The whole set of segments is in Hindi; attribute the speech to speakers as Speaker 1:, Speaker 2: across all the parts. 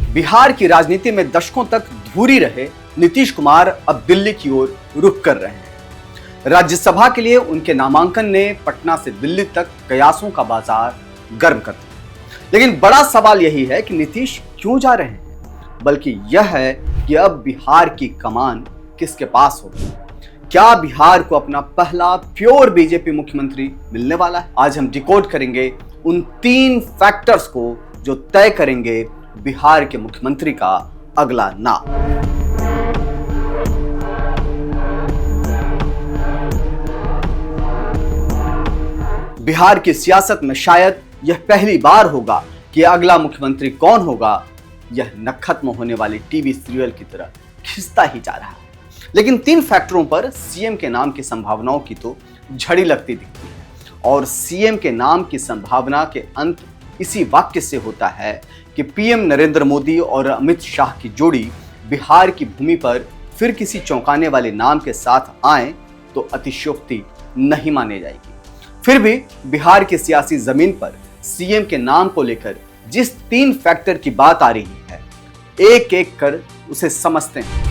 Speaker 1: बिहार की राजनीति में दशकों तक धूरी रहे नीतीश कुमार अब दिल्ली की ओर रुख कर रहे हैं। राज्यसभा के लिए उनके नामांकन ने पटना से दिल्ली तक कयासों का बाजार गर्म कर दिया। लेकिन बड़ा सवाल यही है कि नीतीश क्यों जा रहे हैं, बल्कि यह है कि अब बिहार की कमान किसके पास होगी। क्या बिहार को अपना पहला प्योर बीजेपी मुख्यमंत्री मिलने वाला है? आज हम डिकोड करेंगे उन 3 फैक्टर्स को जो तय करेंगे बिहार के मुख्यमंत्री का अगला नाम। बिहार की सियासत में शायद यह पहली बार होगा कि अगला मुख्यमंत्री कौन होगा यह न खत्म होने वाली टीवी सीरियल की तरह खिंचता ही जा रहा है। लेकिन 3 फैक्टरों पर सीएम के नाम की संभावनाओं की तो झड़ी लगती दिखती है, और सीएम के नाम की संभावना के अंत इसी वाक्य से होता है कि पीएम नरेंद्र मोदी और अमित शाह की जोड़ी बिहार की भूमि पर फिर किसी चौंकाने वाले नाम के साथ आए तो अतिशयोक्ति नहीं मानी जाएगी। फिर भी बिहार की सियासी जमीन पर सीएम के नाम को लेकर जिस 3 फैक्टर की बात आ रही है, एक एक कर उसे समझते हैं।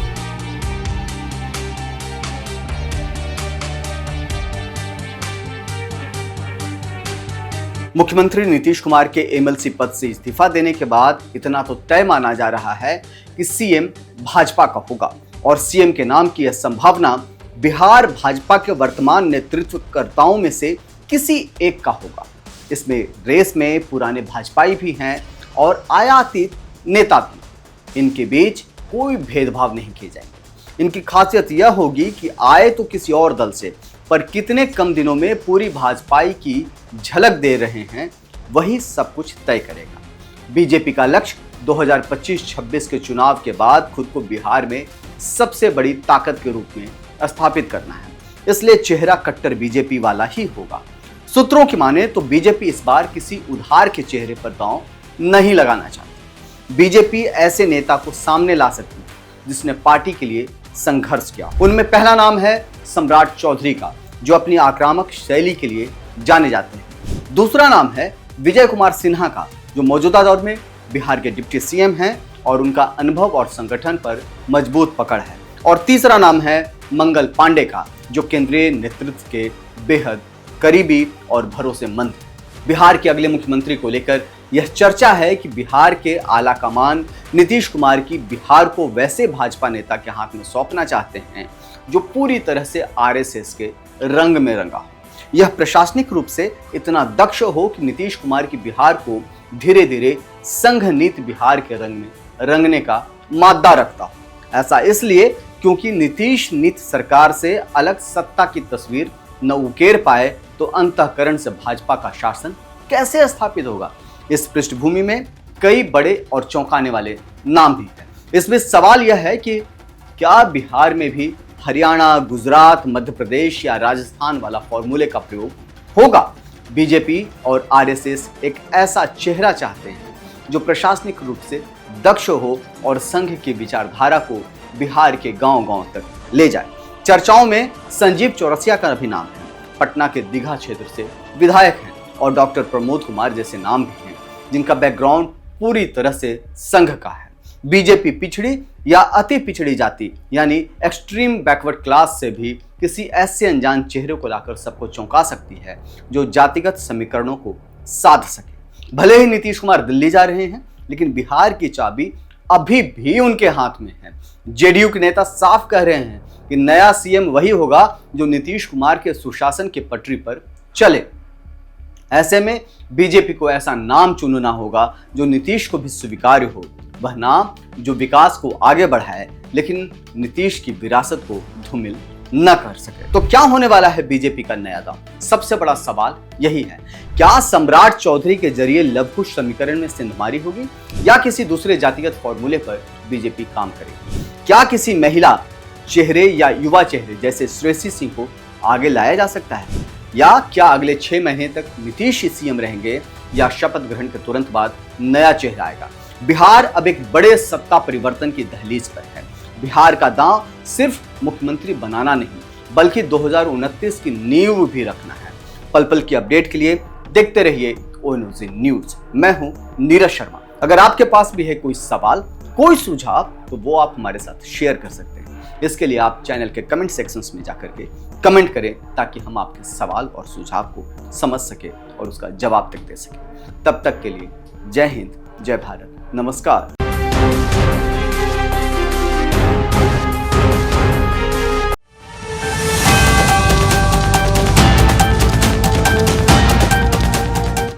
Speaker 1: मुख्यमंत्री नीतीश कुमार के एमएलसी पद से इस्तीफा देने के बाद इतना तो तय माना जा रहा है कि सीएम भाजपा का होगा, और सीएम के नाम की यह संभावना बिहार भाजपा के वर्तमान नेतृत्वकर्ताओं में से किसी एक का होगा। इसमें रेस में पुराने भाजपाई भी हैं और आयातित नेता भी। इनके बीच कोई भेदभाव नहीं किए जाएंगे। इनकी खासियत यह होगी कि आए तो किसी और दल से, पर कितने कम दिनों में पूरी भाजपाई की झलक दे रहे हैं वही सब कुछ तय करेगा। बीजेपी का लक्ष्य 2025-26 के चुनाव के बाद खुद को बिहार में सबसे बड़ी ताकत के रूप में स्थापित करना है, इसलिए चेहरा कट्टर बीजेपी वाला ही होगा। सूत्रों की माने तो बीजेपी इस बार किसी उधार के चेहरे पर दांव नहीं लगाना चाहती। बीजेपी ऐसे नेता को सामने ला सकती है जिसने पार्टी के लिए संघर्ष किया। उनमें पहला नाम है सम्राट चौधरी का, जो अपनी आक्रामक शैली के लिए जाने जाते हैं। दूसरा नाम है विजय कुमार सिन्हा का, जो मौजूदा दौर में बिहार के डिप्टी सीएम हैं और उनका अनुभव और संगठन पर मजबूत पकड़ है। और तीसरा नाम है मंगल पांडे का, जो केंद्रीय नेतृत्व के बेहद करीबी और भरोसेमंद है। बिहार के अगले मुख्यमंत्री को लेकर यह चर्चा है कि बिहार के आला कमान नीतीश कुमार की बिहार को वैसे भाजपा नेता के हाथ में सौंपना चाहते हैं जो पूरी तरह से आरएसएस के रंग में रंगा हो। यह प्रशासनिक रूप से इतना दक्ष हो कि नीतीश कुमार की बिहार को धीरे धीरे संघ नीति बिहार के रंग में रंगने का मादा रखता हो। ऐसा इसलिए क्योंकि नीतीश नीति सरकार से अलग सत्ता की तस्वीर न उकेर पाए तो अंतःकरण से भाजपा का शासन कैसे स्थापित होगा। इस पृष्ठभूमि में कई बड़े और चौंकाने वाले नाम भी हैं। इसमें सवाल यह है कि क्या बिहार में भी हरियाणा, गुजरात, मध्य प्रदेश या राजस्थान वाला फॉर्मूले का प्रयोग होगा। बीजेपी और आरएसएस एक ऐसा चेहरा चाहते हैं जो प्रशासनिक रूप से दक्ष हो और संघ की विचारधारा को बिहार के गांव-गांव तक ले जाए। चर्चाओं में संजीव चौरसिया का भी नाम है। पटना के दीघा क्षेत्र से विधायक हैं और डॉक्टर प्रमोद कुमार जैसे नाम भी हैं जिनका बैकग्राउंड पूरी तरह से संघ का है। बीजेपी पिछड़ी या अति पिछड़ी जाति यानी एक्सट्रीम बैकवर्ड क्लास से भी किसी ऐसे अनजान चेहरे को लाकर सबको चौंका सकती है जो जातिगत समीकरणों को साध सके। भले ही नीतीश कुमार दिल्ली जा रहे हैं, लेकिन बिहार की चाबी अभी भी उनके हाथ में है। जेडीयू के नेता साफ कह रहे हैं कि नया सीएम वही होगा जो नीतीश कुमार के सुशासन की पटरी पर चले। ऐसे में बीजेपी को ऐसा नाम चुनना होगा जो नीतीश को भी स्वीकार्य हो, वह नाम जो विकास को आगे बढ़ाए लेकिन नीतीश की विरासत को धूमिल न कर सके। तो क्या होने वाला है बीजेपी का नया दांव? सबसे बड़ा सवाल यही है, क्या सम्राट चौधरी के जरिए लवकुश समीकरण में सिंधमारी होगी या किसी दूसरे जातिगत फॉर्मूले पर बीजेपी काम करेगी? क्या किसी महिला चेहरे या युवा चेहरे जैसे श्रेयसी सिंह को आगे लाया जा सकता है, या क्या अगले 6 महीने तक नीतीश ही सीएम रहेंगे या शपथ ग्रहण के तुरंत बाद नया चेहरा आएगा? बिहार अब एक बड़े सत्ता परिवर्तन की दहलीज पर है। बिहार का दांव सिर्फ मुख्यमंत्री बनाना नहीं बल्कि 2029 की नींव भी रखना है। पल पल की अपडेट के लिए देखते रहिए ओएनओजी न्यूज। मैं हूं नीरज शर्मा। अगर आपके पास भी है कोई सवाल, कोई सुझाव, तो वो आप हमारे साथ शेयर कर सकते हैं। इसके लिए आप चैनल के कमेंट सेक्शंस में जाकर के कमेंट करें, ताकि हम आपके सवाल और सुझाव को समझ सके और उसका जवाब तक दे सके। तब तक के लिए जय हिंद, जय भारत, नमस्कार।